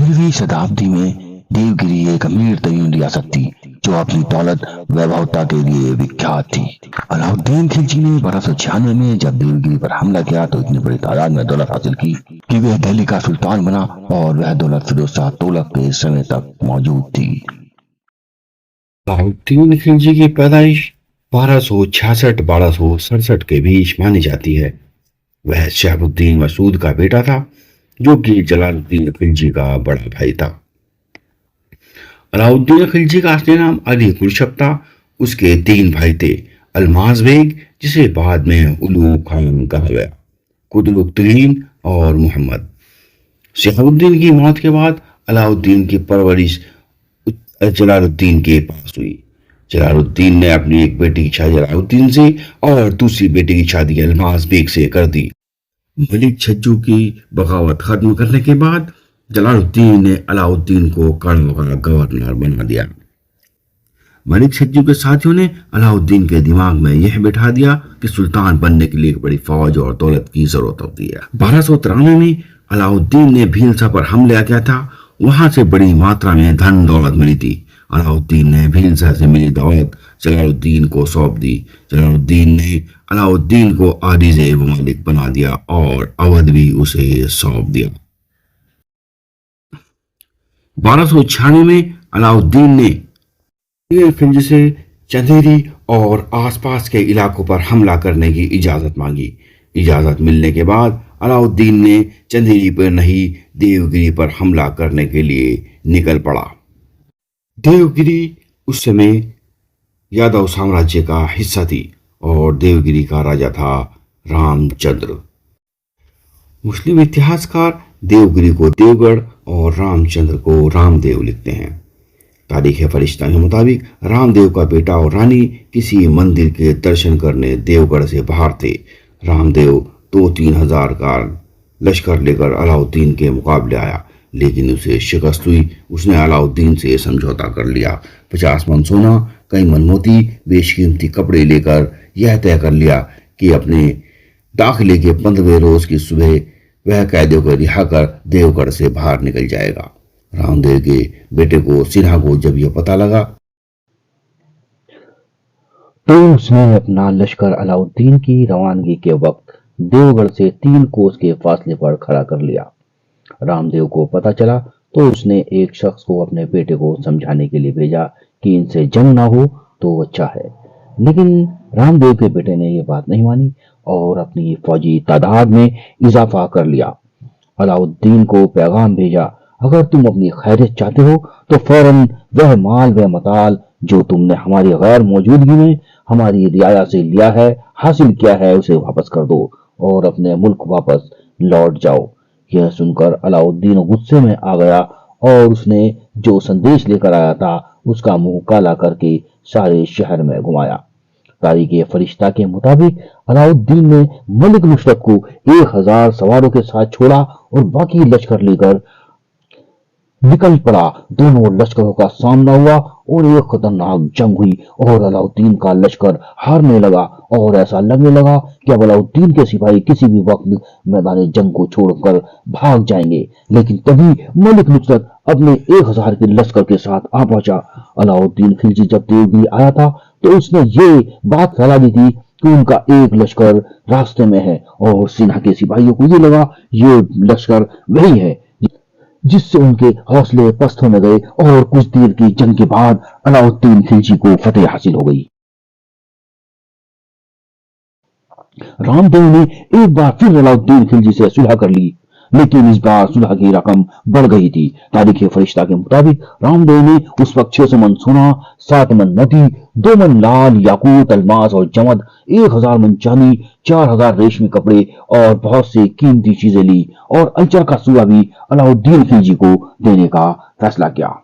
13वीं शताब्दी में देवगिरी एक अमीर तरीन रियासत थी जो अपनी दौलत वैभवता के लिए विख्यात थी। अलाउद्दीन खिलजी ने 1296 में जब देवगिरी पर हमला किया तो इतनी बड़ी तादाद में दौलत हासिल की कि वह दिल्ली का सुल्तान बना और वह दौलत फिरोज शाह तुगलक के समय तक मौजूद थी। अलाउद्दीन खिलजी की पैदाइश 1266-1267 के बीच मानी जाती है। वह शहाबुद्दीन मसूद का बेटा था जो कि जलालुद्दीन खिलजी का बड़ा भाई था। अलाउद्दीन खिलजी का असली नाम अली गुरशब था। उसके 3 भाई थे, अलमाज बेग जिसे बाद में उलू खान कहा गया, कुतुबुद्दीन और मोहम्मद। शहाबुद्दीन की मौत के बाद अलाउद्दीन की परवरिश जलालुद्दीन के पास हुई। जलालुद्दीन ने अपनी एक बेटी की शादी अलाउद्दीन से और दूसरी बेटी की शादी अलमाज बेग से कर दी। मलिक छज्जू की बगावत खत्म करने के बाद जलालुद्दीन ने अलाउद्दीन को कड़वा का गवर्नर बना दिया। मलिक छज्जू के साथियों ने अलाउद्दीन के दिमाग में यह बैठा दिया कि सुल्तान बनने के लिए एक बड़ी फौज और दौलत की जरूरत होती है। 1293 में अलाउद्दीन ने भीलसा पर हमला किया था। वहां से बड़ी मात्रा में धन दौलत मिली थी। अलाउद्दीन ने भीलसा से मिली दौलत जलालुद्दीन को सौंप दी। जलालुद्दीन ने अलाउद्दीन को आरिज़ ममालिक बना दिया और अवध भी उसे सौंप दिया। 1296 में अलाउद्दीन ने खिलजी से चंदेरी और आसपास के इलाकों पर हमला करने की इजाजत मांगी। इजाजत मिलने के बाद अलाउद्दीन ने चंदेरी पर नहीं देवगिरी पर हमला करने के लिए निकल पड़ा। देवगिरी उस समय यादव साम्राज्य का हिस्सा थी और देवगिरी का राजा था रामचंद्र। मुस्लिम इतिहासकार देवगिरी को देवगढ़ और रामचंद्र को रामदेव लिखते हैं। तारीख फरिश्ता के मुताबिक रामदेव का बेटा और रानी किसी मंदिर के दर्शन करने देवगढ़ से बाहर थे। रामदेव 2-3 हजार का लश्कर लेकर अलाउद्दीन के मुकाबले आया, लेकिन उसे शिकस्त हुई। उसने अलाउद्दीन से समझौता कर लिया। 50 मन सोना, कई मन मोती, बेशकीमती कपड़े लेकर यह तय कर लिया कि अपने दाखिले के 15वें रोज की सुबह वह कैदियों को रिहा कर देवगढ़ से बाहर निकल जाएगा। रामदेव के बेटे को सिन्हा को जब यह पता लगा तो उसने अपना लश्कर अलाउद्दीन की रवानगी के वक्त देवगढ़ से 3 कोस के फासले पर खड़ा कर लिया। रामदेव को पता चला तो उसने एक शख्स को अपने बेटे को समझाने के लिए भेजा कि इनसे जंग ना हो तो अच्छा है, लेकिन रामदेव के बेटे ने यह बात नहीं मानी और अपनी फौजी तादाद में इजाफा कर लिया। अलाउद्दीन को पैगाम भेजा, अगर तुम अपनी खैरियत चाहते हो तो फौरन वह माल व मताल जो तुमने हमारी गैर मौजूदगी में हमारी रियाया से लिया है, हासिल किया है, उसे वापस कर दो और अपने मुल्क वापस लौट जाओ। यह सुनकर अलाउद्दीन गुस्से में आ गया और उसने जो संदेश लेकर आया था उसका मुंह काला करके सारे शहर में घुमाया। तारीख फरिश्ता के मुताबिक अलाउद्दीन ने मलिक मुशरफ को 1000 सवारों के साथ छोड़ा और बाकी लश्कर लेकर निकल पड़ा। दोनों लश्करों का सामना हुआ और एक खतरनाक जंग हुई और अलाउद्दीन का लश्कर हारने लगा और ऐसा लगने लगा कि अब अलाउद्दीन के सिपाही किसी भी वक्त मैदान जंग को छोड़कर भाग जाएंगे। लेकिन तभी मलिक नुसरत अपने 1000 के लश्कर के साथ आ पहुंचा। अलाउद्दीन खिलजी जब देवगिरी आया था तो उसने ये बात फैला दी थी कि उनका एक लश्कर रास्ते में है और सिन्हा के सिपाहियों को ये लगा ये लश्कर वही है, जिससे उनके हौसले पस्त होने गए और कुछ देर की जंग के बाद अलाउद्दीन खिलजी को फतेह हासिल हो गई। रामदेव ने एक बार फिर अलाउद्दीन खिलजी से सुलह कर ली, लेकिन इस बार सुलह की रकम बढ़ गई थी। तारीख फरिश्ता के मुताबिक रामदेव ने उस वक्त 600 मन सोना, 7 मन मोती, 2 मन लाल याकूत, अलमास और जमद, 1000 मन चांदी, 4000 रेशमी कपड़े और बहुत से कीमती चीजें ली और अल्चर का सूबा भी अलाउद्दीन खिलजी को देने का फैसला किया।